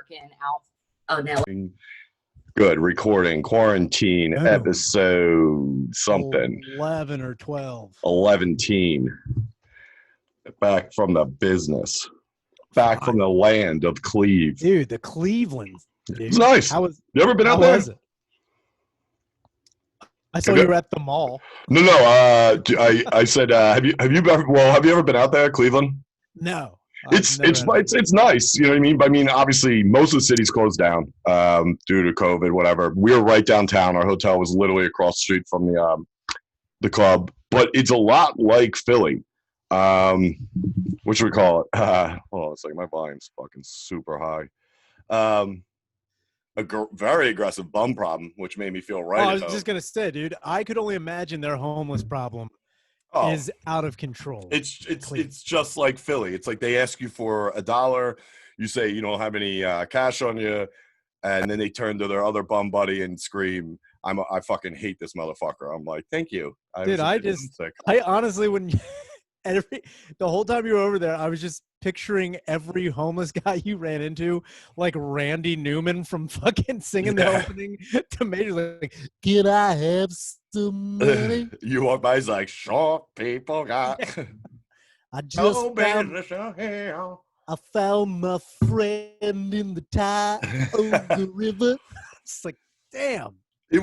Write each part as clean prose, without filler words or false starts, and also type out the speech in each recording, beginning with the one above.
working out. Oh, now. Good. Recording. Quarantine Oh. episode something. 11 or 12. 11. Back from the business. Back from the land of Cleve. Dude, the Cleveland. Dude. It's nice. You ever been out there? How was it? I saw you were at the mall. No. I said, have you ever been out there, Cleveland? No. It's nice. You know what I mean? I mean, obviously, most of the city's closed down due to COVID, whatever. We were right downtown. Our hotel was literally across the street from the club. But it's a lot like Philly. What should we call it? Hold on a second. My volume's fucking super high. Very aggressive bum problem, which made me feel right. I was just going to say, dude, I could only imagine their homeless problem is out of control. It's just like Philly. It's like they ask you for $1. You say you don't have any cash on you. And then they turn to their other bum buddy and scream, I fucking hate this motherfucker. I'm like, thank you. I honestly wouldn't. The whole time you were over there, I was just picturing every homeless guy you ran into, like Randy Newman from fucking singing the opening to Major League. Like, can I have some money? You walk by, he's like, short people got. I found my friend in the Tioga River. It's like, damn. It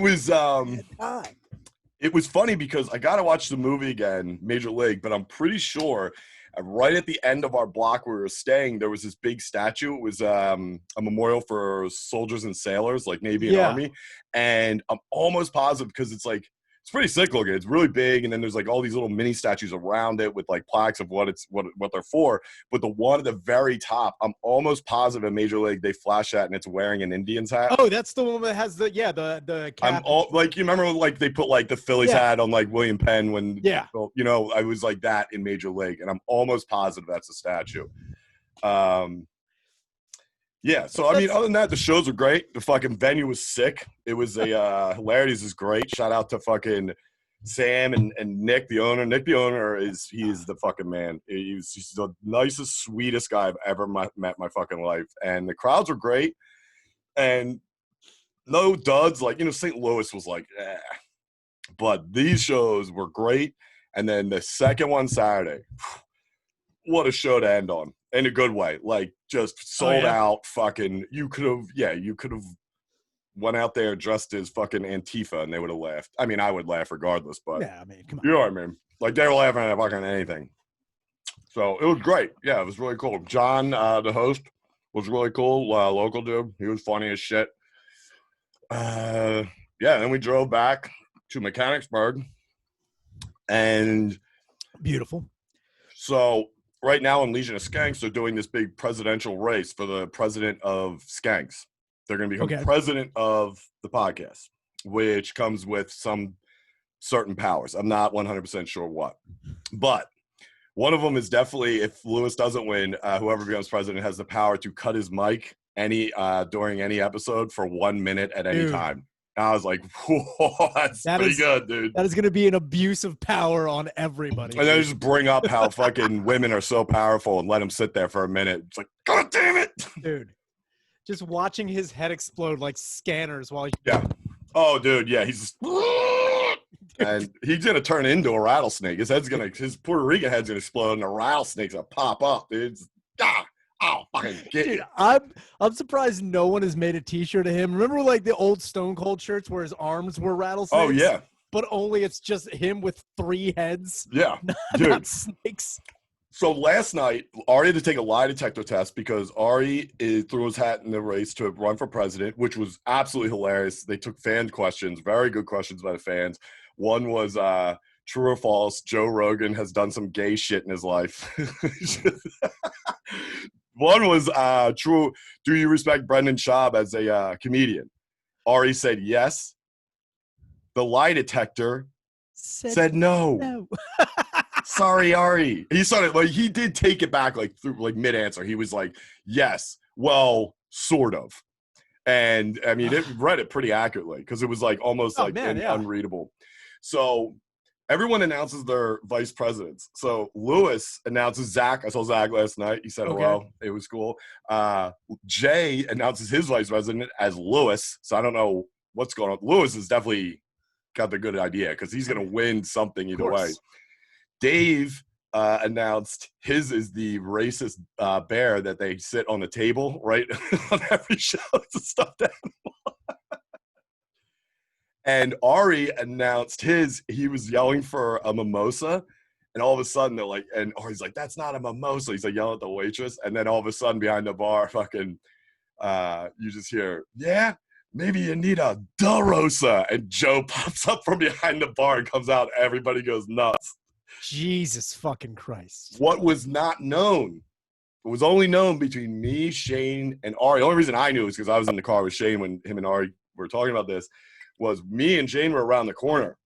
was funny because I got to watch the movie again, Major League, but I'm pretty sure right at the end of our block where we were staying, there was this big statue. It was a memorial for soldiers and sailors, like Navy and Army. And I'm almost positive because it's pretty sick looking. It's really big, and then there's like all these little mini statues around it with like plaques of what they're for. But the one at the very top, I'm almost positive in Major League they flash that, and it's wearing an Indians hat. Oh, that's the one that has the cap. You remember like they put like the Phillies hat on like William Penn when I was like that in Major League, and I'm almost positive that's a statue. Yeah, so I mean, other than that, the shows were great. The fucking venue was sick. It was hilarities is great. Shout out to fucking Sam and Nick, the owner. Nick, the owner, is the fucking man. He's the nicest, sweetest guy I've ever met in my fucking life. And the crowds were great. And no duds. Like, St. Louis was like, eh. But these shows were great. And then the second one Saturday, what a show to end on. In a good way, like just sold out. Fucking, you could have went out there dressed as fucking Antifa, and they would have laughed. I mean, I would laugh regardless, but yeah, I mean, come on, you know what I mean? Like they were laughing at fucking anything. So it was great. Yeah, it was really cool. John, the host, was really cool. Local dude, he was funny as shit. Then we drove back to Mechanicsburg, and beautiful. So. Right now in Legion of Skanks, they're doing this big presidential race for the president of Skanks. They're going to become president of the podcast, which comes with some certain powers. I'm not 100% sure what. But one of them is definitely, if Lewis doesn't win, whoever becomes president has the power to cut his mic during any episode for 1 minute at any time. And I was like, whoa, that's pretty good, dude. That is going to be an abuse of power on everybody. And then just bring up how fucking women are so powerful and let him sit there for a minute. It's like, God damn it. Dude, just watching his head explode like scanners while Oh, dude, yeah. He's just... and he's going to turn into a rattlesnake. His Puerto Rican head's going to explode and the rattlesnake's going to pop up, dude. Oh, fucking get Dude, I'm surprised no one has made a T-shirt of him. Remember, like the old Stone Cold shirts where his arms were rattlesnakes? Oh yeah, but only it's just him with 3 heads. Yeah, not snakes. So last night, Ari had to take a lie detector test because Ari threw his hat in the race to run for president, which was absolutely hilarious. They took fan questions, very good questions by the fans. One was true or false, Joe Rogan has done some gay shit in his life. One was true. Do you respect Brendan Schaub as a comedian? Ari said yes. The lie detector said no. Sorry, Ari. He started he did take it back through mid answer. He was like, yes, well, sort of. And I mean, it read it pretty accurately because it was almost unreadable. So everyone announces their vice presidents. So Lewis announces Zach. I saw Zach last night. He said hello. It was cool. Jay announces his vice president as Lewis. So I don't know what's going on. Lewis has definitely got the good idea because he's going to win something either way. Dave announced his is the racist bear that they sit on the table, right? On every show. It's a stuffed animal. And Ari announced he was yelling for a mimosa. And all of a sudden, they're like, and Ari's like, that's not a mimosa. He's like yelling at the waitress. And then all of a sudden, behind the bar, fucking, you just hear, yeah, maybe you need a Da Rosa. And Joe pops up from behind the bar and comes out. Everybody goes nuts. Jesus fucking Christ. What was not known, it was only known between me, Shane, and Ari. The only reason I knew is because I was in the car with Shane when him and Ari were talking about this. Was me and Shane were around the corner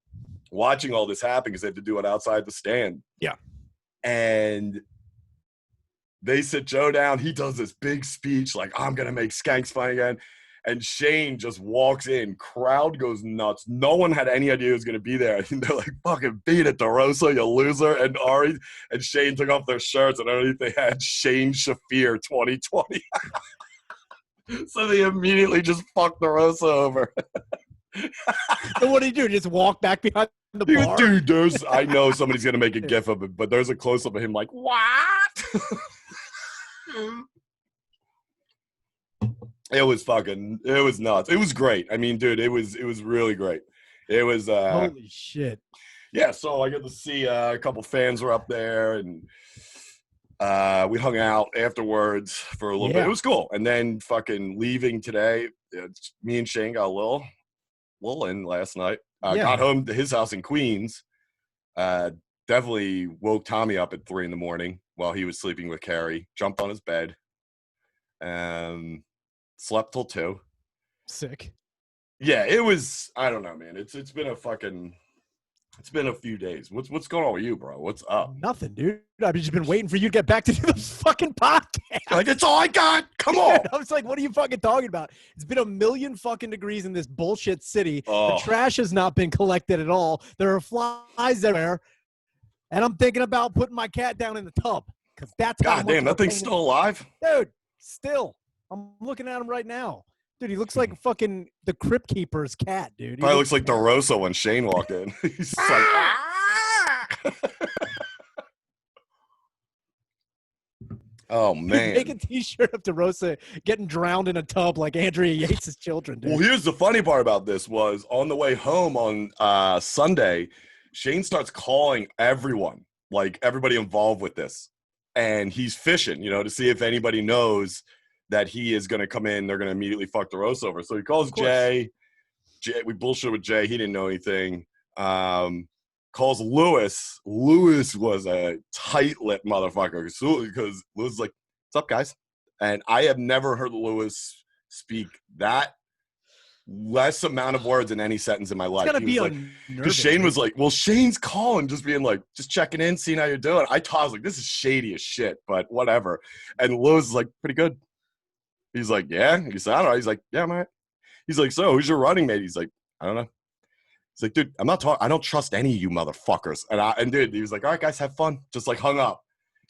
watching all this happen because they had to do it outside the stand. Yeah. And they sit Joe down. He does this big speech like, I'm going to make Skanks fine again. And Shane just walks in. Crowd goes nuts. No one had any idea he was going to be there. And they're like, fucking beat it, DeRosa, you loser. And Ari and Shane took off their shirts, and underneath they had Shane Shafir 2020. So they immediately just fucked DeRosa over. So what do you do? Just walk back behind the bar? Dude, I know somebody's going to make a gif of it, but there's a close-up of him like, what? It was nuts. It was great. I mean, dude, it was really great. It was holy shit. Yeah, so I got to see a couple fans were up there, and we hung out afterwards for a little bit. It was cool. And then fucking leaving today, me and Shane got a little in last night. Got home to his house in Queens. Definitely woke Tommy up at 3 a.m. while he was sleeping with Carrie. Jumped on his bed. Slept till 2. Sick. Yeah, it was. I don't know, man. It's been a few days. What's going on with you, bro? What's up? Nothing, dude. I've just been waiting for you to get back to do the fucking podcast. Like, it's all I got. Come on. I was like, what are you fucking talking about? It's been 1,000,000 fucking degrees in this bullshit city. Oh. The trash has not been collected at all. There are flies everywhere. And I'm thinking about putting my cat down in the tub. Because that's God damn, that thing's still alive? Dude, still. I'm looking at him right now. Dude, he looks like fucking the Crypt Keeper's cat, dude. Probably looks like DeRosa when Shane walked in. He's like, ah! Oh, man. Make a T-shirt of DeRosa getting drowned in a tub like Andrea Yates' children, dude. Well, here's the funny part about this was on the way home on Sunday, Shane starts calling everyone, like everybody involved with this. And he's fishing, to see if anybody knows that he is going to come in. They're going to immediately fuck DeRosa over. So he calls Jay. We bullshit with Jay. He didn't know anything. Calls Lewis. Lewis was a tight-lipped motherfucker because Lewis was like, what's up, guys? And I have never heard Lewis speak that less amount of words in any sentence in my life. It's gotta be because Shane was like, well, Shane's calling, just being like, just checking in, seeing how you're doing. I was like, this is shady as shit, but whatever. And Lewis is like, pretty good. He's like, yeah. He said, I don't know. He's like, yeah, I'm all right. He's like, so who's your running mate? He's like, I don't know. He's like, dude, I'm not talking. I don't trust any of you motherfuckers. And dude, he was like, all right, guys, have fun. Just like hung up.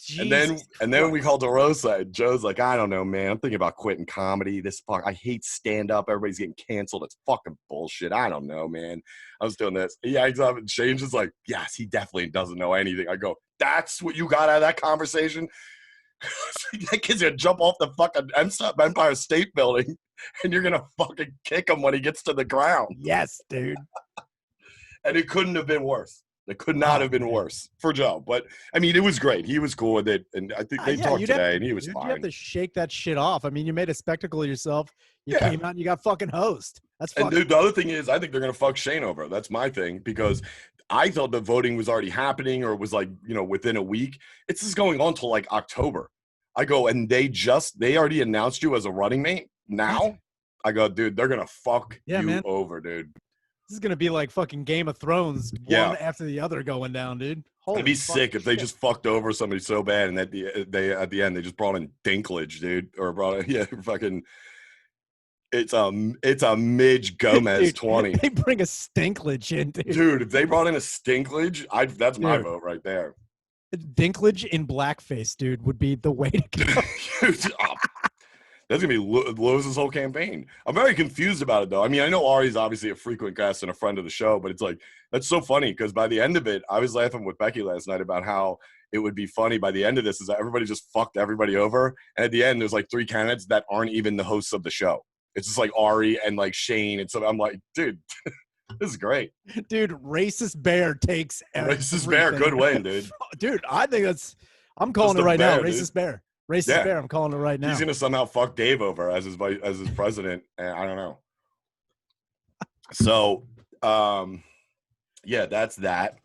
Jesus and then we called DeRosa, and Joe's like, I don't know, man. I'm thinking about quitting comedy. I hate stand up. Everybody's getting canceled. It's fucking bullshit. I don't know, man. I was doing this. Yeah, exactly. Shane's just like, yes, he definitely doesn't know anything. I go, that's what you got out of that conversation? That kid's gonna jump off the fucking Empire State Building, and you're gonna fucking kick him when he gets to the ground. Yes, dude. And it couldn't have been worse. It could not have been worse for Joe. But, I mean, it was great. He was cool with it. And I think they talked today, and he was fine. You have to shake that shit off. I mean, you made a spectacle of yourself. You came out and you got fucking host. That's fucking. And the other thing is, I think they're going to fuck Shane over. That's my thing. Because I thought the voting was already happening or was like, within a week. It's just going on till like October. I go, and they already announced you as a running mate now? I go, dude, they're going to fuck you over, dude. This is going to be like fucking Game of Thrones, one after the other going down, dude. It'd be sick if they just fucked over somebody so bad, and at the end, they just brought in Dinklage, dude. Or brought in, fucking It's a Midge Gomez Dude, 20. they bring a Stinklage in, dude. Dude, if they brought in a Stinklage, that's my Dude. vote right there. Dinklage in blackface, dude, would be the way to go. That's gonna be Lewis's whole campaign. I'm very confused about it though. I mean, I know Ari's obviously a frequent guest and a friend of the show, but it's like that's so funny because by the end of it, I was laughing with Becky last night about how it would be funny by the end of this is that everybody just fucked everybody over, and at the end, there's like 3 candidates that aren't even the hosts of the show. It's just like Ari and like Shane, and so I'm like, dude, this is great. Dude, racist bear takes Racist bear, good win, dude. Dude, I think I'm calling it right now. Racist bear. Racist bear, I'm calling it right now. He's gonna somehow fuck Dave over as his president, and I don't know. So, yeah, that's that.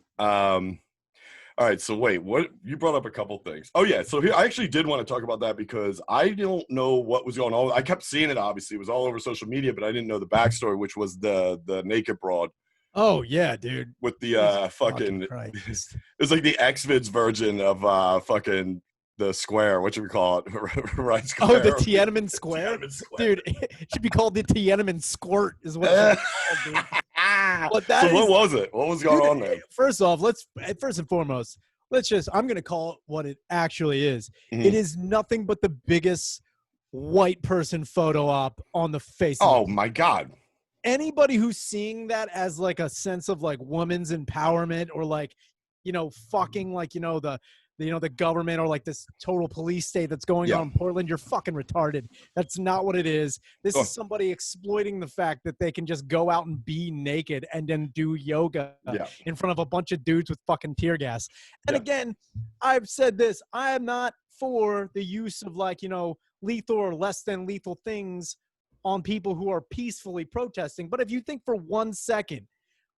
All right, so wait, what you brought up a couple things. Oh yeah, so here I actually did want to talk about that because I don't know what was going on. I kept seeing it. Obviously, it was all over social media, but I didn't know the backstory, which was the naked broad. Oh yeah, dude. With the fucking it was like the X-Vids version of fucking the square, what should we call it? Right square. Oh, the Tiananmen Square? Dude, it should be called the Tiananmen Squirt is what it's called, dude. So what was it? What was going on there? First off, first and foremost, I'm going to call it what it actually is. Mm-hmm. It is nothing but the biggest white person photo op on the face of Oh my God. Anybody who's seeing that as like a sense of like women's empowerment or like, fucking like, the government or like this total police state that's going on in Portland, you're fucking retarded. That's not what it is. This is somebody exploiting the fact that they can just go out and be naked and then do yoga in front of a bunch of dudes with fucking tear gas. And again, I've said this, I am not for the use of like, lethal or less than lethal things on people who are peacefully protesting. But if you think for 1 second,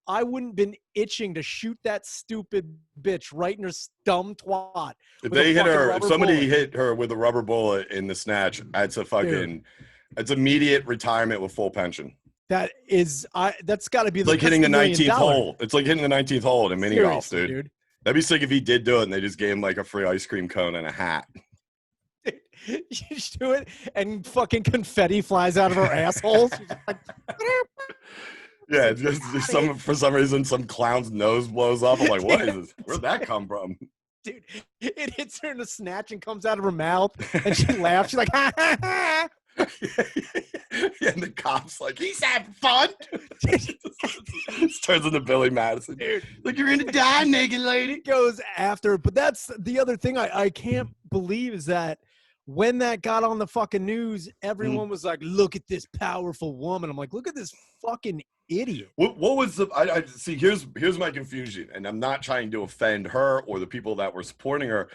I wouldn't been itching to shoot that stupid bitch right in her dumb twat. If they hit her, if somebody hit her with a rubber bullet in the snatch, it's immediate retirement with full pension. That's got to be like hitting the 19th hole. It's like hitting the 19th hole in a mini golf, dude. That'd be sick if he did do it and they just gave him like a free ice cream cone and a hat. You just do it and fucking confetti flies out of her asshole. Yeah, just for some reason, some clown's nose blows up. I'm like, what is this? Where'd that come from? Dude, it hits her in the snatch and comes out of her mouth, and she laughs. She's like, ha, ha, ha. Yeah, and the cop's like, he's having fun. It turns into Billy Madison. Dude, like, you're going to die, naked lady. Goes after. But that's the other thing I can't believe is that when that got on the fucking news, everyone was like, look at this powerful woman. I'm like, look at this fucking idiot. What was the I see here's my confusion, and I'm not trying to offend her or the people that were supporting her.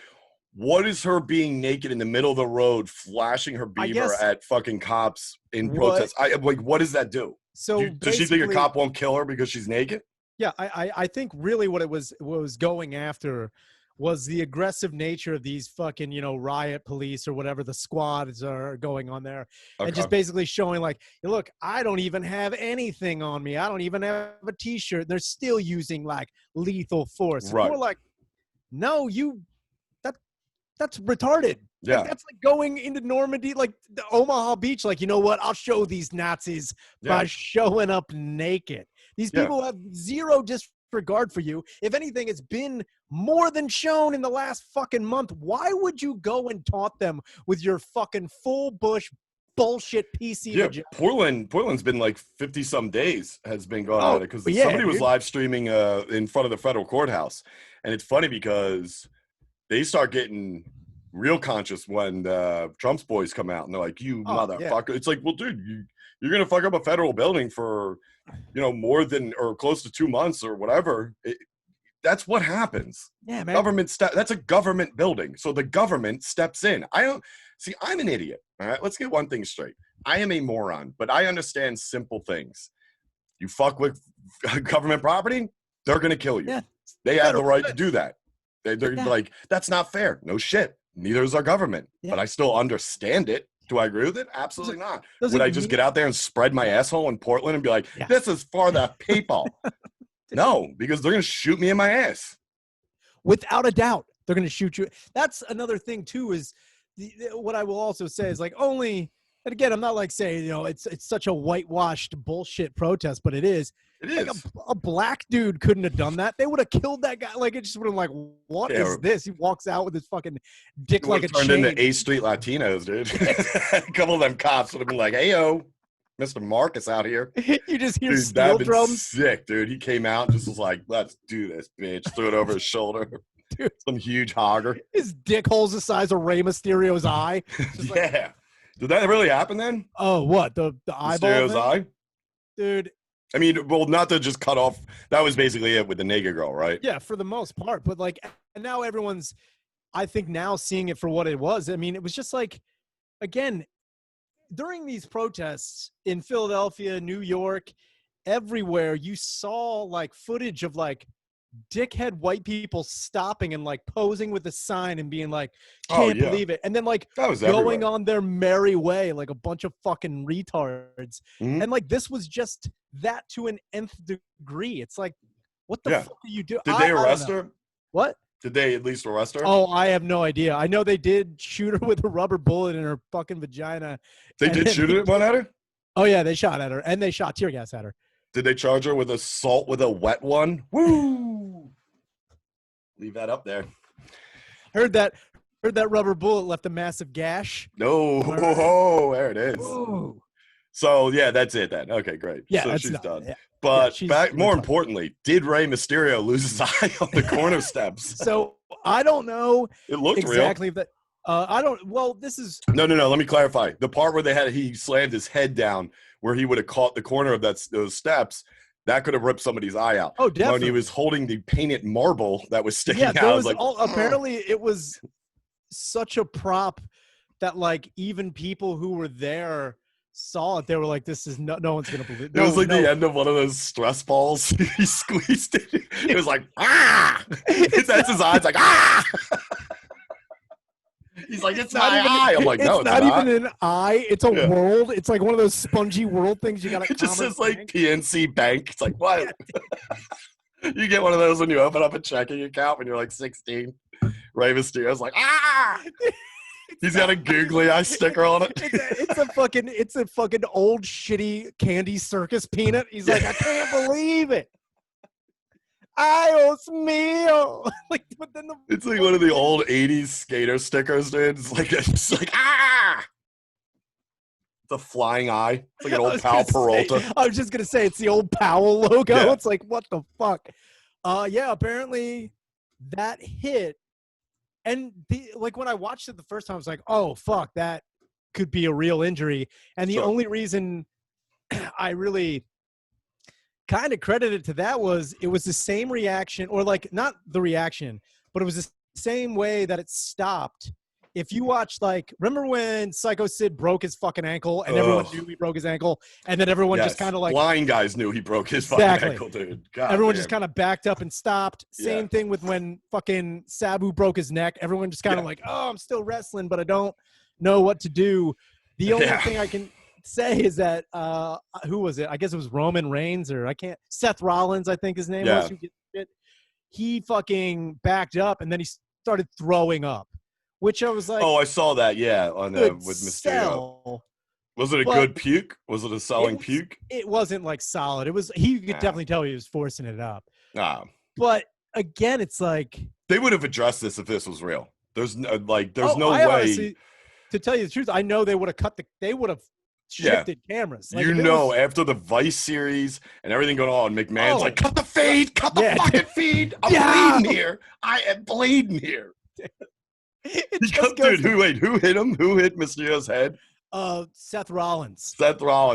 What is her being naked in the middle of the road flashing her beaver at fucking cops in protest? What does that do? So does she think a cop won't kill her because she's naked? Yeah, I think really what it was going after was the aggressive nature of these fucking, riot police or whatever the squads are going on there. Okay. And just basically showing like, look, I don't even have anything on me. I don't even have a t-shirt. They're still using like lethal force. Right. We're like, no, that's retarded. Yeah. Like, that's like going into Normandy, like the Omaha Beach. Like, you know what? I'll show these Nazis by showing up naked. These people have zero disregard for you. If anything, it's been more than shown in the last fucking month. Why would you go and taunt them with your fucking full bush bullshit PC? Yeah, Portland's been like 50 some days has been going on because somebody was live streaming in front of the federal courthouse, and it's funny because they start getting real conscious when Trump's boys come out and they're like, "You motherfucker!" Yeah. It's like, well, dude, you're gonna fuck up a federal building for more than or close to 2 months or whatever. That's what happens. Yeah, man. That's a government building. So the government steps in. I'm an idiot. All right. Let's get one thing straight. I am a moron, but I understand simple things. You fuck with government property, they're going to kill you. Yeah. They have the right to do that. They're like, that's not fair. No shit. Neither is our government. Yeah. But I still understand it. Do I agree with it? Absolutely not. Would I just get out there and spread my asshole in Portland and be like, this is for the people? No, because they're going to shoot me in my ass. Without a doubt, they're going to shoot you. That's another thing, too, is what I will also say is like only And again, I'm not like saying, it's such a whitewashed bullshit protest, but it is. It Like is. a black dude couldn't have done that. They would have killed that guy. Like it just would have like, what is this? He walks out with his fucking dick like a turned chain. into A Street Latinos, dude. A couple of them cops would have been like, "Hey yo, Mr. Marcus out here." You just hear Dude, steel that'd drums. been sick, dude. He came out and just was like, "Let's do this, bitch." Threw it over his shoulder. Dude. Some huge hogger. His dick hole's the size of Rey Mysterio's eye. Yeah. Like, did that really happen then? Oh, what? The eyeball Mysterio's thing? eye? Dude. I mean, well, not to just cut off. That was basically it with the naked girl, right? Yeah, for the most part. But like, and now everyone's, I think now seeing it for what it was. I mean, it was just like, again, during these protests in Philadelphia, New York, everywhere, you saw like footage of like dickhead white people stopping and like posing with a sign and being like, can't believe it. And then like going on their merry way like a bunch of fucking retards. Mm-hmm. And like this was just that to an nth degree. It's like, what the fuck are you doing? Did they arrest her? What? Did they at least arrest her? Oh, I have no idea. I know they did shoot her with a rubber bullet in her fucking vagina. They did shoot one at her? Oh, yeah, they shot at her. And they shot tear gas at her. Did they charge her with assault with a wet one? Woo! Leave that up there. Heard that rubber bullet left a massive gash. No. Oh, there it is. Ooh. So, yeah, that's it then. Okay, great. Yeah, so she's done. Yeah. But more importantly, did Rey Mysterio lose his eye on the corner steps? So I don't know. It looked exactly real. I don't. Well, this is no. Let me clarify. The part where he slammed his head down, where he would have caught the corner of those steps, that could have ripped somebody's eye out. Oh, definitely. When he was holding the painted marble that was sticking out, I was like, apparently it was such a prop that like even people who were there saw it. They were like, "This is no one's gonna believe." It was like the end of one of those stress balls. He squeezed it. It was like, ah! That's his eyes, like, ah! He's like, it's not my eye. I'm like, no, it's not even an eye. It's a world. It's like one of those spongy world things you got. It just says like PNC Bank. It's like, what? You get one of those when you open up a checking account when you're like 16. Rey Mysterio's like, ah! He's got a googly eye sticker on it. It's a fucking old shitty candy circus peanut. He's like, I can't believe it. Ios mio. Like, but then it's like one of the old 80s skater stickers, dude. It's like ah! It's a flying eye. It's like an old Powell Peralta. I was just gonna say it's the old Powell logo. Yeah. It's like, what the fuck? Yeah, apparently that hit. And like when I watched it the first time, I was like, oh fuck, that could be a real injury. And the only reason I really kind of credited to that was it was the same reaction, or like not the reaction, but it was the same way that it stopped. If you watch, like, remember when Psycho Sid broke his fucking ankle and everyone knew he broke his ankle, and then everyone just kind of like blind guys knew he broke his fucking ankle, dude. God everyone damn. just kind of backed up and stopped. Same thing with when fucking Sabu broke his neck. Everyone just kind of like, oh, I'm still wrestling, but I don't know what to do. The only thing I can say is that who was it? I guess it was Roman Reigns, or Seth Rollins, I think his name was. He fucking backed up and then he started throwing up, which I was like, oh, I saw that. Yeah, on with Mysterio. Was it a good puke? Was it a selling puke? It wasn't like solid. It was. You could definitely tell he was forcing it up. But again, it's like they would have addressed this if this was real. There's no way. Honestly, to tell you the truth, I know they would have They would have shifted cameras. Like, after the Vice series and everything going on, McMahon's like, cut the feed, cut the fucking feed. I'm bleeding here. I am bleeding here. Dude, who hit him? Who hit Mysterio's head? Seth Rollins.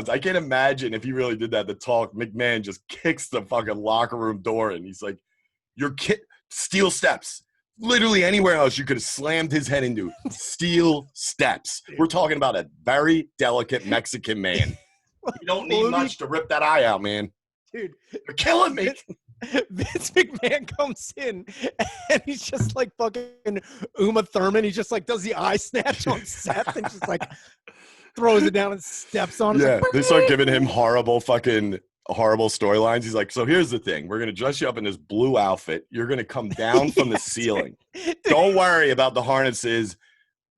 I can't imagine if he really did that. The talk, McMahon just kicks the fucking locker room door and he's like, "Your kid, steel steps." Literally anywhere else you could have slammed his head into. Steel steps. We're talking about a very delicate Mexican man. You don't need much to rip that eye out, man. Dude, you're killing me. Vince McMahon comes in and he's just like fucking Uma Thurman. He just like does the eye snatch on Seth and just like throws it down and steps on it. Yeah, like, they start giving him horrible storylines. He's like, so here's the thing. We're going to dress you up in this blue outfit. You're going to come down from the ceiling. Don't worry about the harnesses.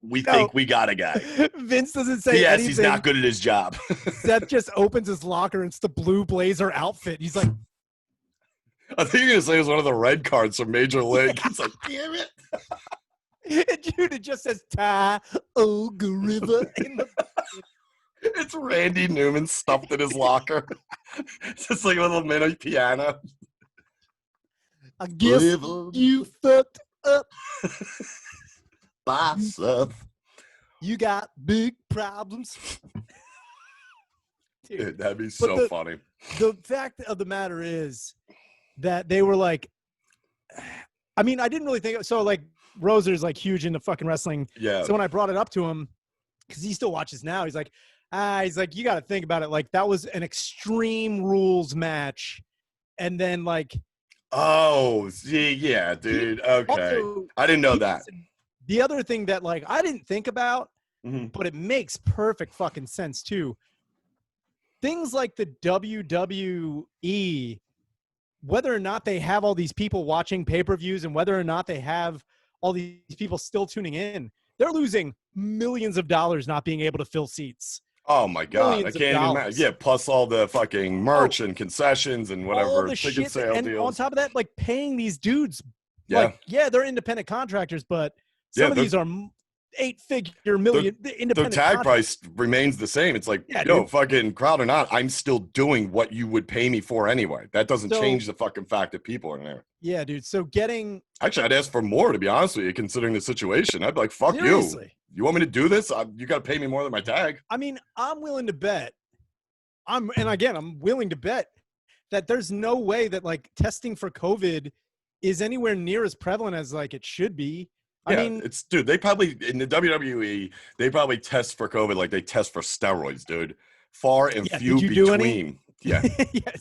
we No. think we got a guy. Vince doesn't say P.S. anything. He's not good at his job. Seth just opens his locker and it's the blue blazer outfit. He's like, I think you're going to say it was one of the red cards from Major League. It's like, damn it. dude, it just says Ty Ogariva in the. It's Randy Newman stuffed in his locker. It's just like a little mini piano. I guess you fucked up. Boss up. You got big problems. Dude, that'd be so funny. The fact of the matter is that they were like, I mean, I didn't really think so. Like, Roser's like huge into fucking wrestling. Yeah. So when I brought it up to him, because he still watches now, he's like, you got to think about it. Like, that was an Extreme Rules match. And then, like, oh, see, yeah, dude. Okay. Also, I didn't know that. The other thing that, like, I didn't think about, but it makes perfect fucking sense, too. Things like the WWE, whether or not they have all these people watching pay-per-views and whether or not they have all these people still tuning in, they're losing millions of dollars not being able to fill seats. Oh my God, Millions I can't even imagine. Yeah, plus all the fucking merch and concessions and whatever ticket sale and deals. on top of that, like paying these dudes, Yeah. like, yeah, they're independent contractors, but some of these are 8-figure million independent. Their tag price remains the same. It's like, dude. fucking crowd or not, I'm still doing what you would pay me for anyway. That doesn't change the fucking fact that people are in there. Yeah, dude. So getting actually, I'd ask for more, to be honest with you, considering the situation. I'd be like, fuck seriously. you. You want me to do this? You got to pay me more than my tag. I mean, I'm willing to bet. I'm willing to bet that there's no way that like testing for COVID is anywhere near as prevalent as like it should be. Yeah, I mean, it's dude. They probably in the WWE they probably test for COVID like they test for steroids, dude. Far and few between. Yeah.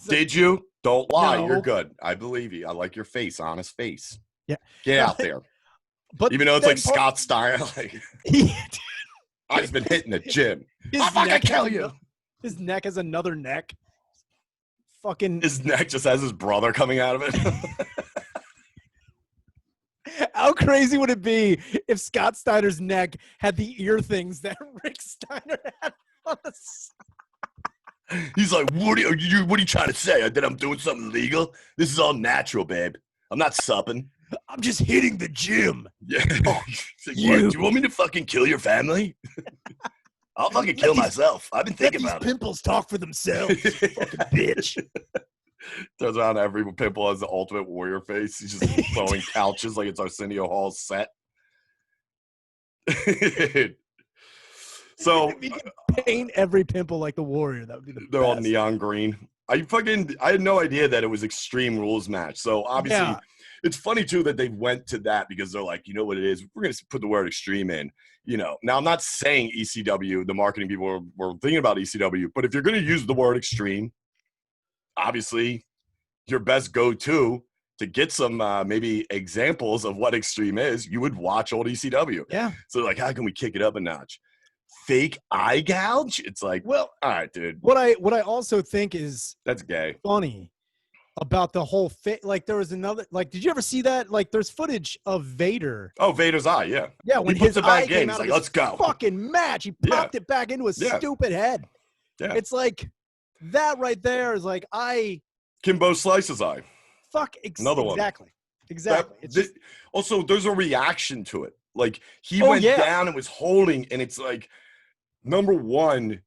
Did you? Don't lie. No. You're good. I believe you. I like your face, honest face. Yeah. Get out there. But even though it's like Scott Steiner, like I've just been hitting the gym. I'll fucking kill you. His neck has another neck. Fucking his neck just has his brother coming out of it. How crazy would it be if Scott Steiner's neck had the ear things that Rick Steiner had on the side? He's like, what are you trying to say? That I'm doing something illegal? This is all natural, babe. I'm not supping. I'm just hitting the gym. Yeah. Like, do you want me to fucking kill your family? I'll fucking kill myself. I've been thinking about it. These pimples talk for themselves, fucking bitch. Turns around, every pimple has the Ultimate Warrior face. He's just throwing couches like it's Arsenio Hall's set. So if you could paint every pimple like the Warrior, that would be the they're best. all neon green. I had no idea that it was Extreme Rules match. So obviously, it's funny too that they went to that because they're like, you know what it is? We're gonna put the word extreme in. You know, now I'm not saying ECW. The marketing people were thinking about ECW, but if you're gonna use the word extreme, obviously, your best go-to to get some maybe examples of what extreme is, you would watch old ECW. Yeah. So like, how can we kick it up a notch? Fake eye gouge? It's like, well, all right, dude. What I also think is that's gay. Funny about the whole like there was another like, did you ever see that? Like, there's footage of Vader. Oh, Vader's eye, yeah. Yeah, when his eye came he's out like, of let's go. Fucking match, he popped it back into his stupid head. Yeah. It's like that right there is like Kimbo Slice's eye. Fuck, another one. Exactly. Also, there's a reaction to it. Like he went down and was holding, and it's like, number one,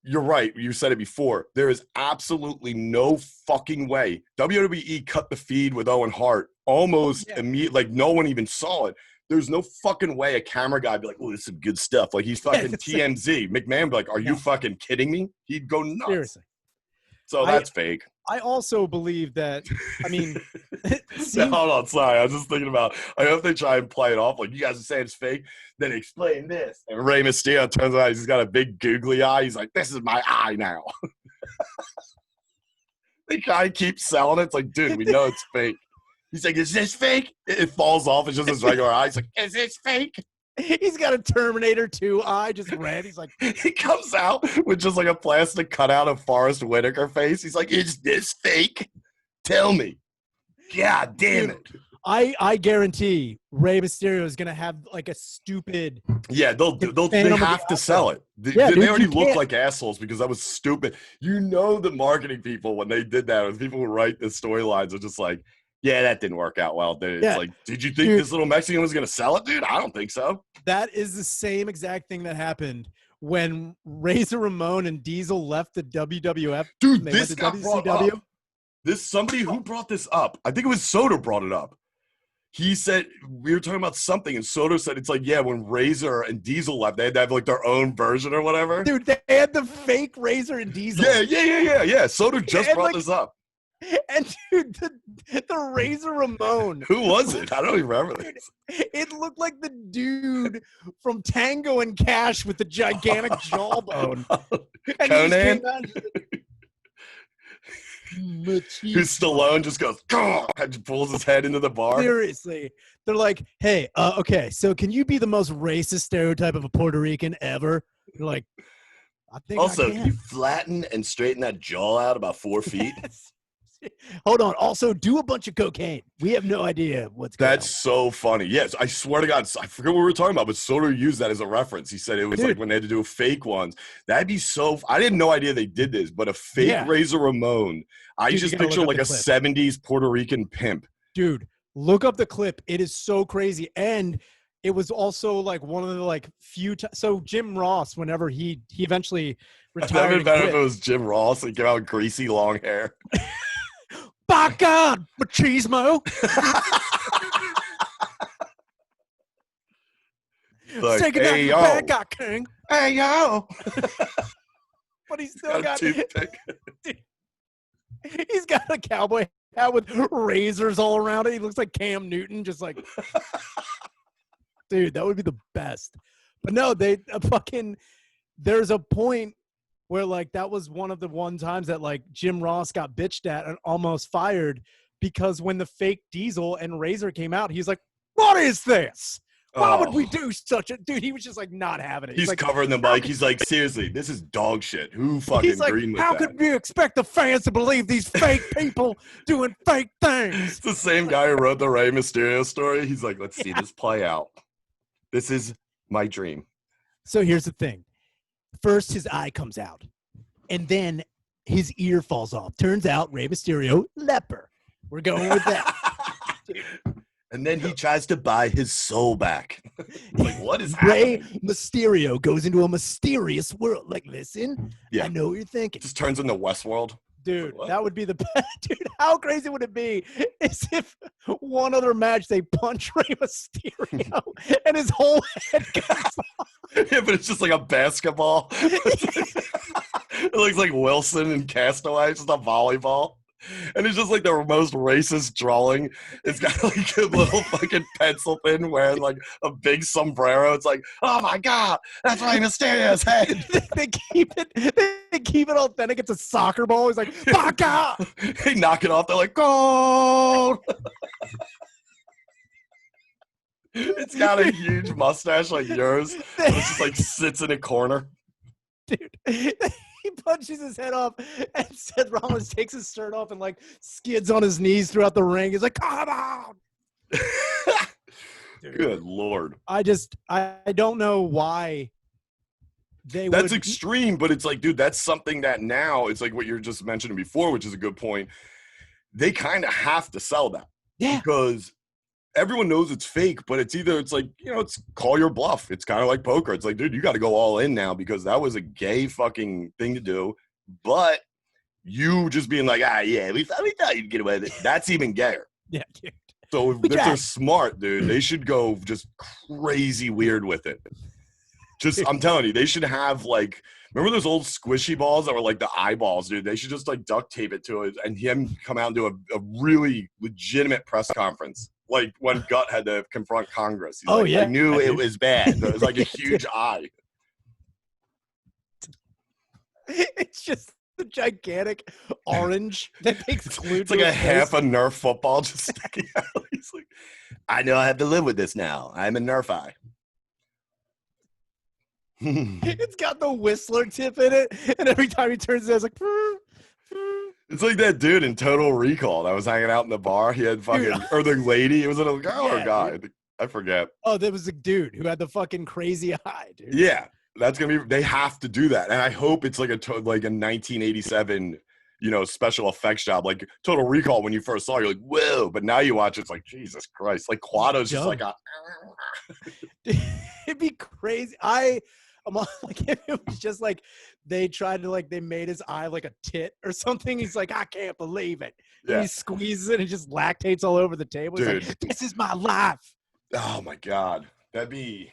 you're right. You said it before. There is absolutely no fucking way. WWE cut the feed with Owen Hart almost immediately. Like no one even saw it. There's no fucking way a camera guy would be like, oh, this is some good stuff. Like he's fucking TMZ. McMahon would be like, are you fucking kidding me? He'd go nuts. Seriously. So that's fake. I also believe that, I mean. Hold on, sorry. I was just thinking about, I hope they try and play it off. Like, you guys are saying it's fake. Then explain this. And Rey Mysterio turns out he's got a big googly eye. He's like, this is my eye now. They kind of keep selling it. It's like, dude, we know it's fake. He's like, is this fake? It falls off. It's just his regular eye. He's like, is this fake? He's got a Terminator 2 eye, just red. He's like, he comes out with just like a plastic cutout of Forrest Whitaker face. He's like, is this fake? Tell me. God damn it. I guarantee Rey Mysterio is gonna have like a stupid. Yeah, they have to sell it. They Dude, already you look can't- like assholes because that was stupid. You know, the marketing people when they did that, or the people who write the storylines are just like, yeah, that didn't work out well. Dude. It's Yeah, like, did you think this little Mexican was gonna sell it, dude? I don't think so. that is the same exact thing that happened when Razor Ramon and Diesel left the WWF. Dude, They this went to got brought WCW. up. Somebody who brought this up, I think it was Soda brought it up. He said, we were talking about something, and Soda said, it's like, yeah, when Razor and Diesel left, they had to have like their own version or whatever. Dude, they had the fake Razor and Diesel. Yeah. Soda just brought this up. And dude, the Razor Ramon. Who was it? I don't even remember this. It looked like the dude from Tango and Cash with the gigantic jawbone. And Conan? Machismo. Who's Stallone just goes, and pulls his head into the bar. Seriously. They're like, hey, okay, so can you be the most racist stereotype of a Puerto Rican ever? You're like, I think Also, I can you flatten and straighten that jaw out about 4 feet? Yes. Hold on. Also, do a bunch of cocaine. We have no idea what's going on. That's so funny. Yes, I swear to God, I forget what we were talking about, but Soda used that as a reference. He said it was like when they had to do fake ones. That'd be so. I didn't know idea they did this, but a fake Razor Ramon. I just picture like a 70s Puerto Rican pimp. Dude, look up the clip. It is so crazy. And it was also like one of the like few times. So Jim Ross, whenever he eventually retired. That would be better if it was Jim Ross and came out with greasy long hair. By God, machismo. Like, Take it hey, back, bad guy king. Hey, yo. But he's still got toothpick. He's got a cowboy hat with razors all around it. He looks like Cam Newton, just like, dude, that would be the best. But no, there's a point where like that was one of the times that like Jim Ross got bitched at and almost fired because when the fake Diesel and Razor came out, he's like, what is this? Why would we do such a dude? He was just like not having it. He's like, covering the mic. He's like, seriously, this is dog shit. Who fucking greenlit that? How could you expect the fans to believe these fake people doing fake things? It's the same guy who wrote the Rey Mysterio story. He's like, let's see this play out. This is my dream. So here's the thing. First, his eye comes out, and then his ear falls off. Turns out, Rey Mysterio, leper. We're going with that. And then he tries to buy his soul back. Like, what is Rey happening? Mysterio goes into a mysterious world. Like, listen, I know what you're thinking. Just turns into Westworld. Dude, that would be the best. Dude, how crazy would it be is if one other match they punch Rey Mysterio and his whole head comes off. Yeah, but it's just like a basketball. It looks like Wilson and Castaway, just a volleyball. And it's just like the most racist drawing. It's got like a little fucking pencil thin wearing like a big sombrero. It's like, oh my God, that's Rey Mysterio's head. They keep it authentic. It's a soccer ball. He's like, fuck out. They knock it off. They're like, goal. It's got a huge mustache like yours. But it's just like sits in a corner. Dude, he punches his head off, and Seth Rollins takes his shirt off and like skids on his knees throughout the ring. He's like, come on. Good Lord. I don't know why that's extreme, but it's like, dude, that's something that now it's like what you're just mentioning before, which is a good point. They kind of have to sell that. Yeah. Because everyone knows it's fake, but it's like, you know, it's call your bluff. It's kind of like poker. It's like, dude, you got to go all in now because that was a gay fucking thing to do. But you just being like, yeah, we thought you'd get away with it. That's even gayer. Yeah, dude. So if they're smart, dude, they should go just crazy weird with it. Just, I'm telling you, they should have like, remember those old squishy balls that were like the eyeballs, dude? They should just like duct tape it to it and him come out and do a really legitimate press conference. Like when Gut had to confront Congress. He's like, I knew it was bad. It was like a huge eye. It's just the gigantic orange that takes glued. It's like a half a Nerf football just sticking out. He's like, I know I have to live with this now. I'm a Nerf eye. It's got the Whistler tip in it, and every time he turns it, it's like. It's like that dude in Total Recall that was hanging out in the bar. He had fucking, Dude. or the lady. It was a girl or a Yeah, guy. dude. I forget. Oh, there was a dude who had the fucking crazy eye, dude. Yeah, that's gonna be. They have to do that, and I hope it's like like a 1987, special effects job, like Total Recall. When you first saw it, you're like, whoa, but now you watch, it's like Jesus Christ. Like Quado's just like a. It'd be crazy. I'm like, if it was just like they tried to, like, they made his eye like a tit or something. He's like, I can't believe it. And Yeah, he squeezes it and just lactates all over the table. He's dude. like, this is my life. Oh my God, that'd be.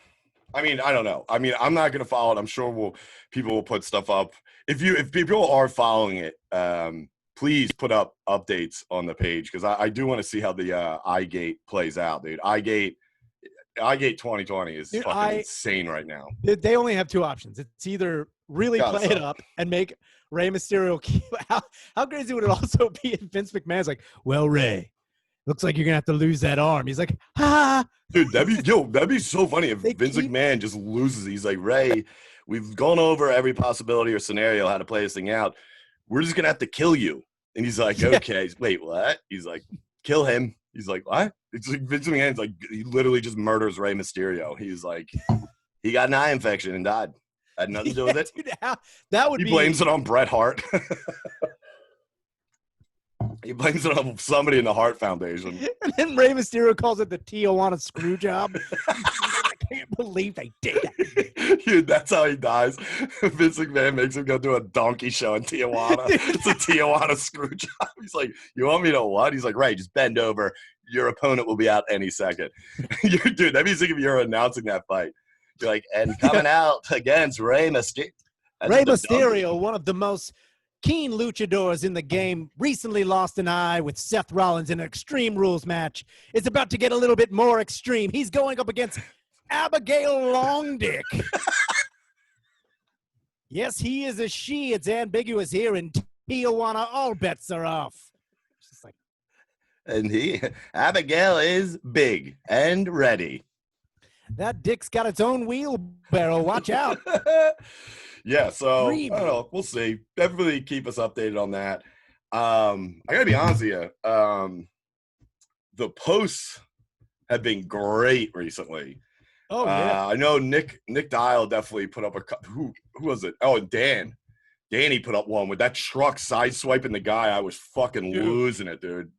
I mean, I don't know. I mean, I'm not gonna follow it. I'm sure people will put stuff up. If people are following it, please put up updates on the page, because I do want to see how the iGate plays out, dude. iGate 2020 is Dude, fucking insane right now. They only have two options. It's either really Gotta play it suck. up and make Rey Mysterio keep. How crazy would it also be if Vince McMahon's like, well, Rey, looks like you're gonna have to lose that arm. He's like, ha. Dude, that'd be so funny if Vince McMahon just loses. He's like, Rey, we've gone over every possibility or scenario how to play this thing out. We're just gonna have to kill you. And he's like, okay. Wait, what? He's like, kill him. He's like, what? It's like Vince McMahon's like, he literally just murders Rey Mysterio. He's like, he got an eye infection and died. Had nothing to do with it. Dude, that would He blames it on Bret Hart. He blames it on somebody in the Hart Foundation. And then Rey Mysterio calls it the Tijuana screw job. I can't believe they did that. Dude, that's how he dies. Vince McMahon makes him go do a donkey show in Tijuana. It's a Tijuana screw job. He's like, you want me to what? He's like, Ray, just bend over. Your opponent will be out any second. Dude, that'd be sick if you're announcing that fight. You're like, and coming out against Rey Mysterio. Rey Mysterio, one of the most keen luchadors in the game, recently lost an eye with Seth Rollins in an Extreme Rules match. It's about to get a little bit more extreme. He's going up against Abigail Longdick. Yes, he is a she. It's ambiguous here in Tijuana. All bets are off. It's just like, and Abigail is big and ready. that dick's got its own wheelbarrow. Watch out. Yeah, so I don't know. We'll see. Definitely keep us updated on that. I gotta be honest with you. The posts have been great recently. Oh yeah. I know Nick Dial definitely put up who was it? Oh, Dan. Danny put up one with that truck side swiping the guy. I was fucking losing it, dude.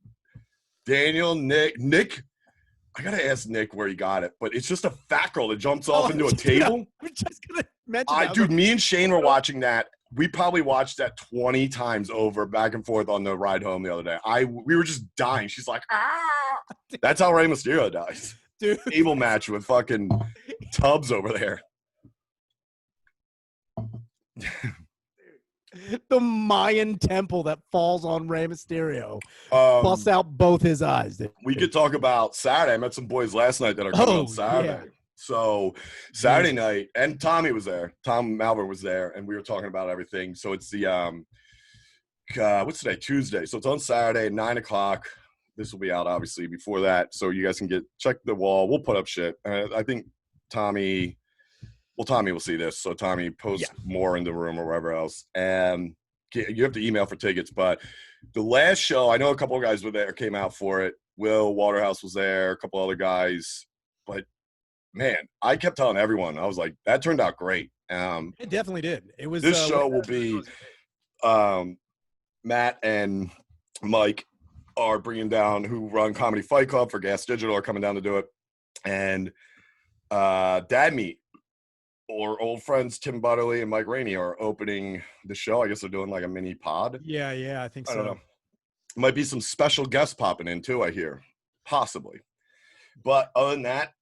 Daniel, Nick. I gotta ask Nick where he got it, but it's just a fat girl that jumps off into a table. I'm just gonna mention that. Dude, me and Shane were watching that. We probably watched that 20 times over, back and forth on the ride home the other day. We were just dying. She's like, ah! That's how Rey Mysterio dies. Dude. Table match with fucking Tubbs over there. The Mayan temple that falls on Rey Mysterio busts out both his eyes. Dude. We could talk about Saturday. I met some boys last night that are coming on Saturday. Yeah. So Saturday night, and Tommy was there. Tom Malver was there, and we were talking about everything. So it's the what's today? Tuesday. So it's on Saturday at 9:00. This will be out obviously before that, so you guys can check the wall. We'll put up shit. I think Tommy will see this, so Tommy posts more in the room or wherever else. And you have to email for tickets. But the last show, I know a couple of guys were there, came out for it. Will Waterhouse was there, a couple other guys. But man, I kept telling everyone, I was like, that turned out great. It definitely did. It was. This show will be Matt and Mike are bringing down, who run Comedy Fight Club for Gas Digital, are coming down to do it. And Dad Meat, or old friends Tim Butterly and Mike Rainey, are opening the show. I guess they're doing like a mini pod. Yeah, I think so. I don't know. Might be some special guests popping in too, I hear. Possibly. But other than that,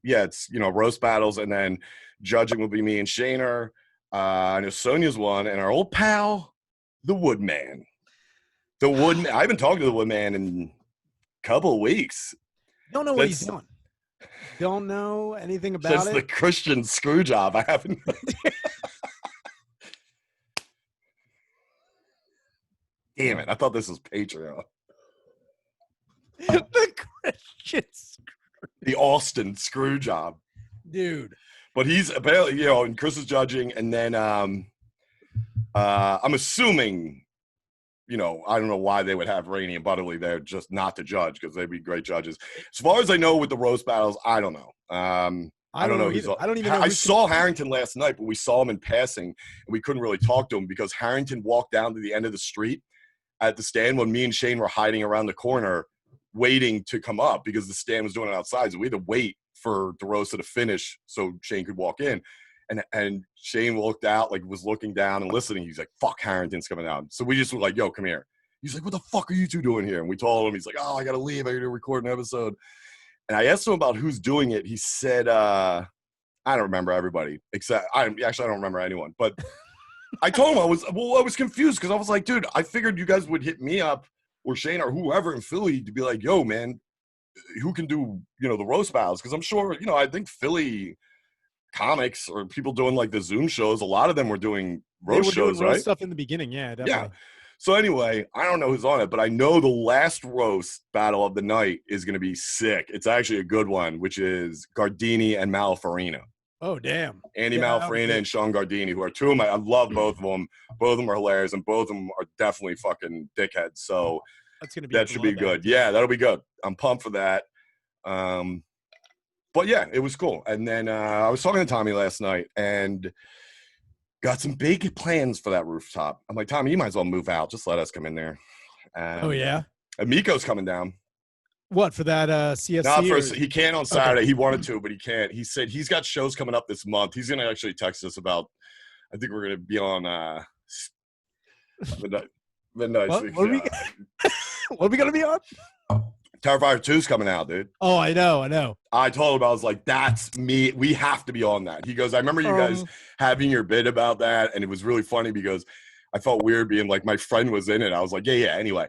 it's, roast battles, and then judging will be me and Shaner. I know Sonia's one, and our old pal, the Woodman. The Woodman. I haven't talked to the Woodman in a couple of weeks. Don't know what he's doing. Don't know anything about it. It's the Christian screw job. I haven't. Damn it. I thought this was Patreon. The Christian screw. The Austin screw job. Dude. But he's apparently, and Chris is judging. And then I'm assuming I don't know why they would have Rainey and Butterly there just not to judge, because they'd be great judges. As far as I know with the roast battles, I don't know. I don't know either. I don't even know. I saw Harrington last night, but we saw him in passing, and we couldn't really talk to him because Harrington walked down to the end of the street at the stand when me and Shane were hiding around the corner waiting to come up because the stand was doing it outside. So we had to wait for the roast to finish so Shane could walk in. And Shane looked out, like was looking down and listening. He's like, fuck, Harrington's coming out. So we just were like, yo, come here. He's like, what the fuck are you two doing here? And we told him, he's like, oh, I got to leave. I got to record an episode. And I asked him about who's doing it. He said, I don't remember everybody except I don't remember anyone. But I told him I was confused because I was like, dude, I figured you guys would hit me up or Shane or whoever in Philly to be like, yo, man, who can do, the roast battles? Because I'm sure, I think Philly comics or people doing like the Zoom shows, a lot of them were doing roast shows, right? Stuff in the beginning, yeah, definitely. Yeah. So anyway, I don't know who's on it, but I know the last roast battle of the night is going to be sick. It's actually a good one, which is Gardini and Malafarina. Oh, damn. Andy Malafarina and Sean Gardini, who are two of my – I love both of them. Both of them are hilarious, and both of them are definitely fucking dickheads. So that should be good. Yeah, that'll be good. I'm pumped for that. But, yeah, it was cool. And then I was talking to Tommy last night and got some big plans for that rooftop. I'm like, Tommy, you might as well move out. Just let us come in there. Oh, yeah? And Miko's coming down. What, for that CFC? Not he can't on Saturday. Okay. He wanted to, but he can't. He said he's got shows coming up this month. He's going to actually text us about – I think we're going to be on Midnight. What are we going to be on? Terrifier 2's coming out, dude. Oh, I know. I told him, I was like, that's me. We have to be on that. He goes, I remember you guys having your bit about that, and it was really funny because I felt weird being like, my friend was in it. I was like, yeah. Anyway,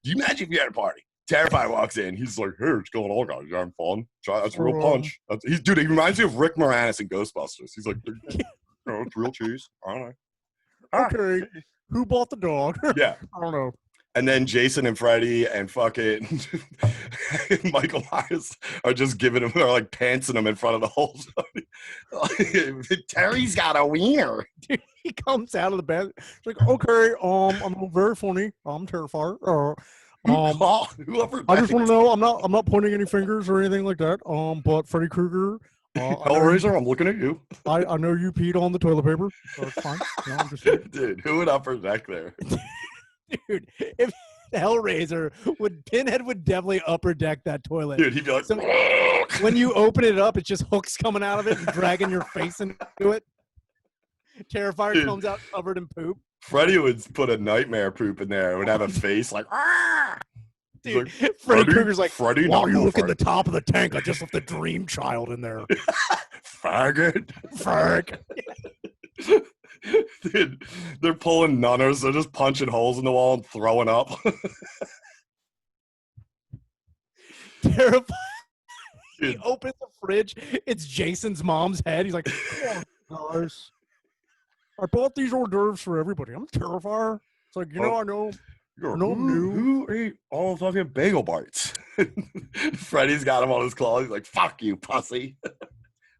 do you imagine if you had a party? Terrifier walks in. He's like, hey, what's going on, guys? You having fun? That's a real punch. Dude, he reminds me of Rick Moranis in Ghostbusters. He's like, it's real cheese. I don't know. Okay, who bought the dog? Yeah. I don't know. And then Jason and Freddie and fucking Michael Myers are just giving him, they're like pantsing him in front of the whole show. Terry's got a wiener. Dude, he comes out of the bed. He's like, okay, I'm very funny. I'm terrified. I just want to know, I'm not pointing any fingers or anything like that. But Freddy Krueger. Hellraiser, I'm looking at you. I know you peed on the toilet paper. So it's fine. No, I'm just dude, who would upper deck there? Dude, if Hellraiser Pinhead would definitely upper deck that toilet. Dude, he'd be like, so when you open it up, it's just hooks coming out of it and dragging your face into it. Terrifier comes out covered in poop. Freddy would put a nightmare poop in there. It would have a face like, dude. Like, Freddy Krueger's like, Freddy, wow, you look at the top of the tank. I just left the dream child in there. Faggot. Fag. Dude, they're pulling nunners. They're just punching holes in the wall and throwing up. Terrifying. He opens the fridge. It's Jason's mom's head. He's like, oh, guys, I bought these hors d'oeuvres for everybody. I'm terrified. It's like, I know. Who ate all the fucking bagel bites? Freddy's got him on his claw. He's like, fuck you, pussy.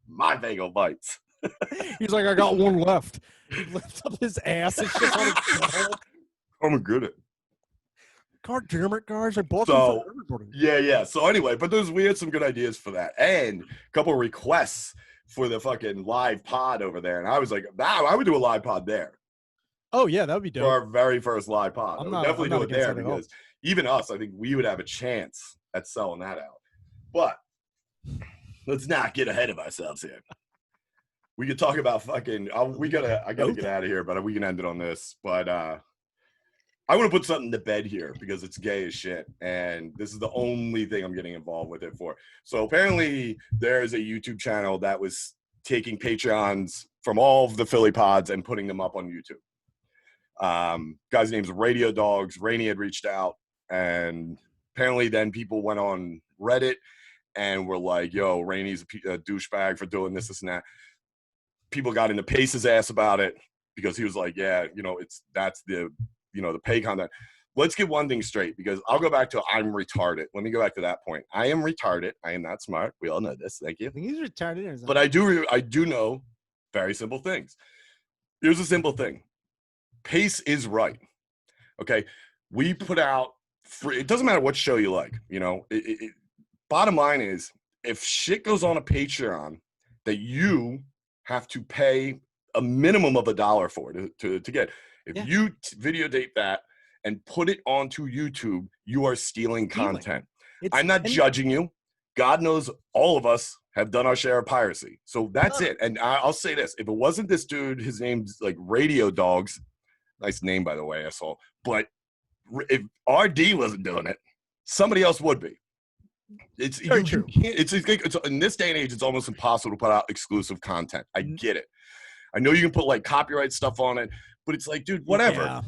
My bagel bites. He's like, I got one left. He lifts up his ass and shit on his I'm good at it. God damn it, guys. I bought them for everybody. Yeah. So anyway, but we had some good ideas for that. And a couple of requests for the fucking live pod over there. And I was like, wow, I would do a live pod there. Oh, yeah, that would be dope. For our very first live pod. I would definitely do it there because even us, I think we would have a chance at selling that out. But let's not get ahead of ourselves here. We could talk about fucking. I gotta get out of here, but we can end it on this. But I want to put something to bed here because it's gay as shit, and this is the only thing I'm getting involved with it for. So apparently, there's a YouTube channel that was taking Patreons from all of the Philly pods and putting them up on YouTube. Guy's name's Radio Dogs. Rainey had reached out, and apparently, then people went on Reddit and were like, "Yo, Rainey's a douchebag for doing this, and that." People got into Pace's ass about it because he was like, yeah, that's the pay content. Let's get one thing straight because I'll go back to I'm retarded. Let me go back to that point. I am retarded. I am not smart. We all know this. Thank you. I think he's retarded. But I do know very simple things. Here's a simple thing. Pace is right. Okay. We put out free. It doesn't matter what show you like. You know, bottom line is, if shit goes on a Patreon that you have to pay a minimum of $1 for to get, if you videotape that and put it onto YouTube, you are stealing content. I'm not judging you. God knows all of us have done our share of piracy. So that's it. And I'll say this. If it wasn't this dude, his name's like Radio Dogs. Nice name, by the way, asshole. But if RD wasn't doing it, somebody else would be. It's very true. It's in this day and age, it's almost impossible to put out exclusive content. I get it. I know you can put like copyright stuff on it, but it's like, dude, whatever. Yeah.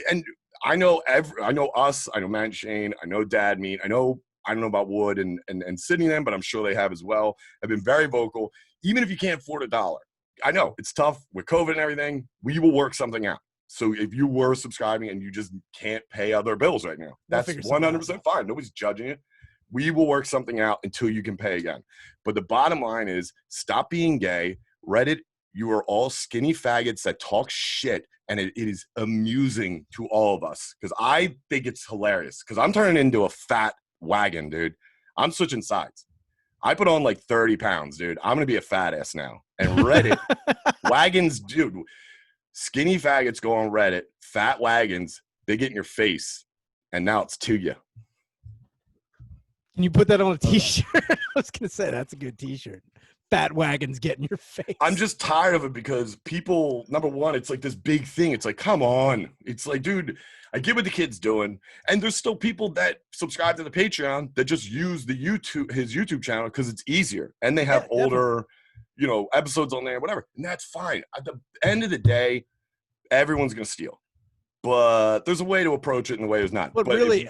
And I know us, I know Matt and Shane, I know Dad Meat, I don't know about Wood and Sydney them, but I'm sure they have as well. I've been very vocal. Even if you can't afford $1, I know it's tough with COVID and everything. We will work something out. So if you were subscribing and you just can't pay other bills right now, that's 100% fine. Nobody's judging it. We will work something out until you can pay again. But the bottom line is, stop being gay. Reddit, you are all skinny faggots that talk shit, and it is amusing to all of us because I think it's hilarious because I'm turning into a fat wagon, dude. I'm switching sides. I put on like 30 pounds, dude. I'm going to be a fat ass now. And Reddit, wagons, dude, skinny faggots go on Reddit, fat wagons, they get in your face, and now it's to you. Can you put that on a t-shirt? I was going to say, that's a good t-shirt. Fat wagons get in your face. I'm just tired of it because people, number one, it's like this big thing. It's like, come on. It's like, dude, I get what the kid's doing. And there's still people that subscribe to the Patreon that just use his YouTube channel because it's easier. And they have older, episodes on there, whatever. And that's fine. At the end of the day, everyone's going to steal. But there's a way to approach it and a way there's not. But really,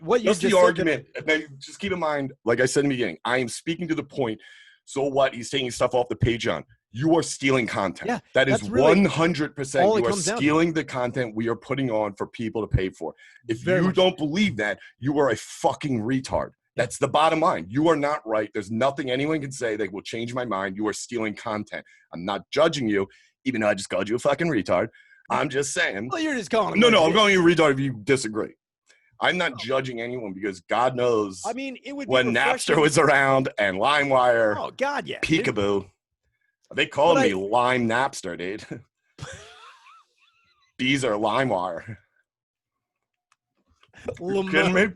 what you just the argument. Now, just keep in mind, like I said in the beginning, I am speaking to the point. So what? He's taking stuff off the Patreon. You are stealing content. Yeah, that is really 100%. You are stealing the content we are putting on for people to pay for. If you don't believe that, you are a fucking retard. That's the bottom line. You are not right. There's nothing anyone can say that will change my mind. You are stealing content. I'm not judging you, even though I just called you a fucking retard. I'm just saying. Well, you're just calling. No, I'm calling you a retard if you disagree. I'm not judging anyone because God knows. It would be when Napster was around and LimeWire. Oh God, yeah. Peekaboo. They called me Lime Napster, dude. Bees are LimeWire. Kidding me?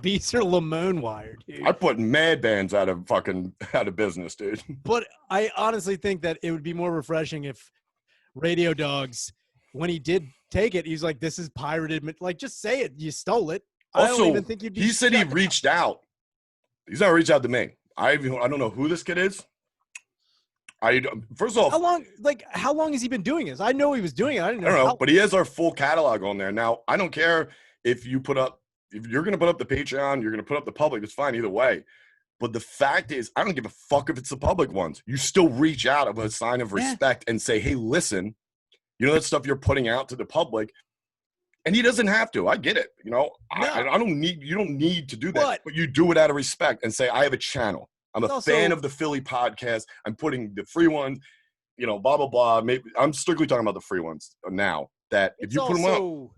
Bees are Lamone Wire, dude. I put mad bands out of business, dude. But I honestly think that it would be more refreshing if Radio Dogs, when he did take it, he's like, this is pirated. Like, just say it. You stole it. Also, I don't even think he said he reached out. He's not reached out to me. I don't know who this kid is. First off, how long has he been doing this? I know he was doing it. I don't know, but he has our full catalog on there. Now, I don't care if you're going to put up the Patreon, you're going to put up the public, it's fine either way. But the fact is, I don't give a fuck if it's the public ones. You still reach out of a sign of respect and say, hey, listen, that stuff you're putting out to the public. And he doesn't have to. I get it. I don't need, you don't need to do that. But you do it out of respect and say, I have a channel. I'm a fan of the Philly podcast. I'm putting the free ones, blah, blah, blah. Maybe I'm strictly talking about the free ones now, that if you put them up.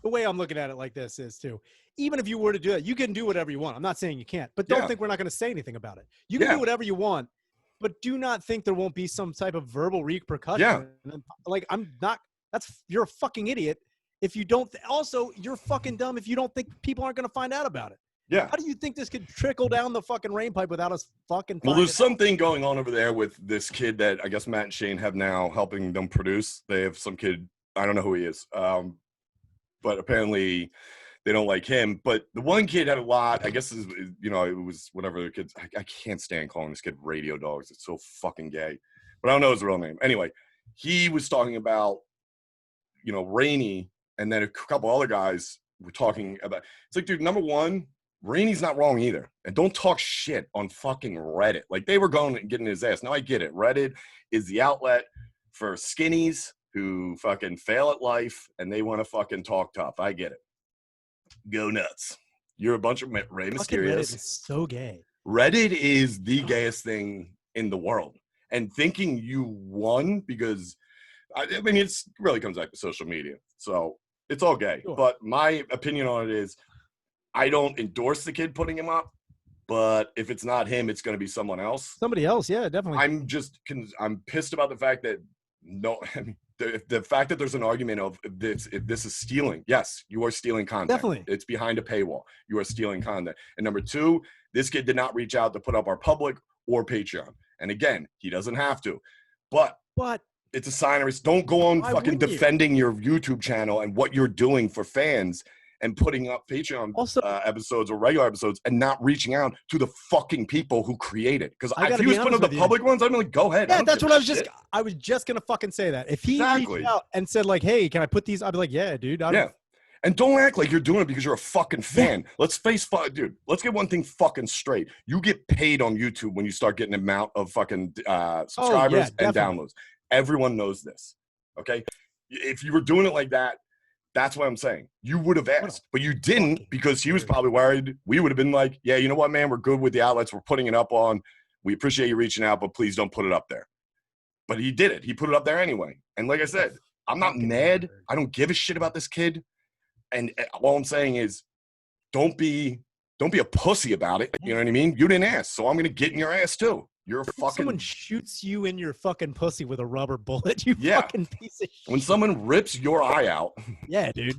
The way I'm looking at it like this is too, even if you were to do it, you can do whatever you want. I'm not saying you can't, but don't think we're not going to say anything about it. You can do whatever you want, but do not think there won't be some type of verbal repercussion. Yeah. You're a fucking idiot if you don't. Also, you're fucking dumb if you don't think people aren't going to find out about it. Yeah. How do you think this could trickle down the fucking rain pipe without us fucking? Well, there's something going on over there with this kid that I guess Matt and Shane have now helping them produce. They have some kid. I don't know who he is. But apparently they don't like him. But the one kid had a lot, I guess, it was whatever the kids. I can't stand calling this kid Radio Dogs. It's so fucking gay. But I don't know his real name. Anyway, he was talking about, Rainey, and then a couple other guys were talking about. It's like, dude, number one, Rainey's not wrong either. And don't talk shit on fucking Reddit. Like, they were going and getting his ass. Now I get it. Reddit is the outlet for skinnies who fucking fail at life and they want to fucking talk tough. I get it. Go nuts. You're a bunch of Ray Mysterious. Reddit is so gay. Reddit is the gayest thing in the world. And thinking you won because, it really comes back to social media. So It's all gay. Sure. But my opinion on it is I don't endorse the kid putting him up, but if it's not him, it's going to be someone else. Somebody else, yeah, definitely. I'm pissed about the fact that the fact that there's an argument of if this is stealing. Yes, you are stealing content. Definitely. It's behind a paywall. You are stealing content. And number two, this kid did not reach out to put up our public or Patreon. And again, he doesn't have to. But it's a sign of respect. Don't go on fucking defending your YouTube channel and what you're doing for fans and putting up Patreon episodes or regular episodes and not reaching out to the fucking people who create it. Because if he was putting up the public ones, I'm like, go ahead. Yeah, that's what I was just going to fucking say that. If he reached out and said like, hey, can I put these? I'd be like, yeah, dude. And don't act like you're doing it because you're a fucking fan. Let's dude, let's get one thing fucking straight. You get paid on YouTube when you start getting an amount of fucking subscribers and downloads. Everyone knows this, okay? If you were doing it like that, that's what I'm saying. You would have asked, but you didn't because he was probably worried. We would have been like, yeah, you know what, man? We're good with the outlets. We're putting it up on. We appreciate you reaching out, but please don't put it up there. But he did it. He put it up there anyway. And like I said, I'm not mad. I don't give a shit about this kid. And all I'm saying is don't be a pussy about it. You know what I mean? You didn't ask, so I'm going to get in your ass too. You're a fucking... Someone shoots you in your fucking pussy with a rubber bullet, you fucking piece of shit. When someone rips your eye out. Yeah, dude.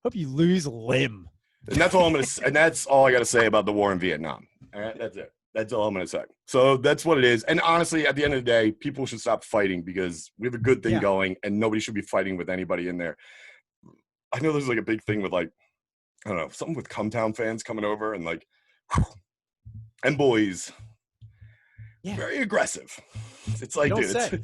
Hope you lose a limb. And that's all I'm going to... And that's all I got to say about the war in Vietnam. All right? That's it. That's all I'm going to say. So that's what it is. And honestly, at the end of the day, people should stop fighting because we have a good thing going and nobody should be fighting with anybody in there. I know there's like a big thing with like, I don't know, something with Cumtown fans coming over and like, and boys... Yeah. Very aggressive. It's like, dude, I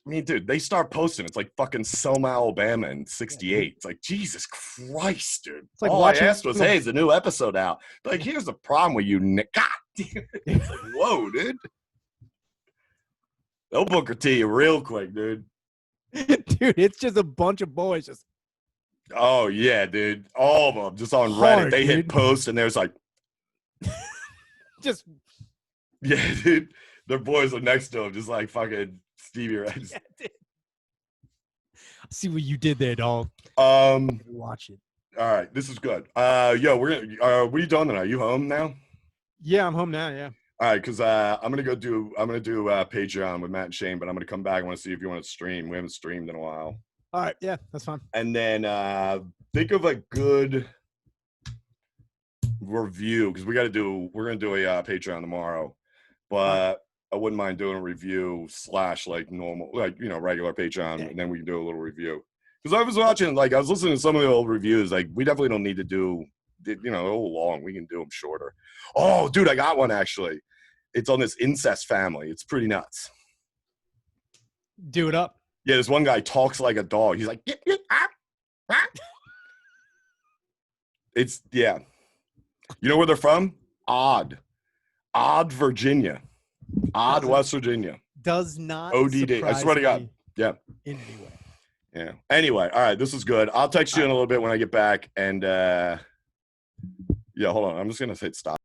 mean, dude, they start posting. It's like fucking Selma, Alabama in '68. It's like, Jesus Christ, dude. It's like all I asked was, hey, is a new episode out? Like, here's the problem with you, Nick. God damn it. It's like, whoa, dude. They'll Booker T you real quick, dude. Dude, it's just a bunch of boys just. Oh, yeah, dude. All of them just on Reddit. They hit post and there's like. Just. Yeah, dude. Their boys are next to him, just like fucking Stevie Ray. Yeah, see what you did there, dog. Watch it. All right, this is good. Yo, we're gonna. What are you doing tonight? Are you home now? Yeah, I'm home now. Yeah. All right, because I'm gonna do Patreon with Matt and Shane, but I'm gonna come back. I want to see if you want to stream. We haven't streamed in a while. All right, yeah, that's fine. And then think of a good review because we're gonna do a Patreon tomorrow. But I wouldn't mind doing a review / like normal, like, you know, regular Patreon, and then we can do a little review. Because I was watching, like, I was listening to some of the old reviews. Like, we definitely don't need to do, you know, a little long. We can do them shorter. Oh, dude, I got one, actually. It's on this incest family. It's pretty nuts. Do it up. Yeah, this one guy talks like a dog. He's like, it's, yeah. You know where they're from? Odd, Virginia. West Virginia. Does not ODD. I swear to God. Yeah. In any way. Yeah. Anyway, all right, this is good. I'll text you in a little bit when I get back. And, yeah, hold on. I'm just going to hit stop.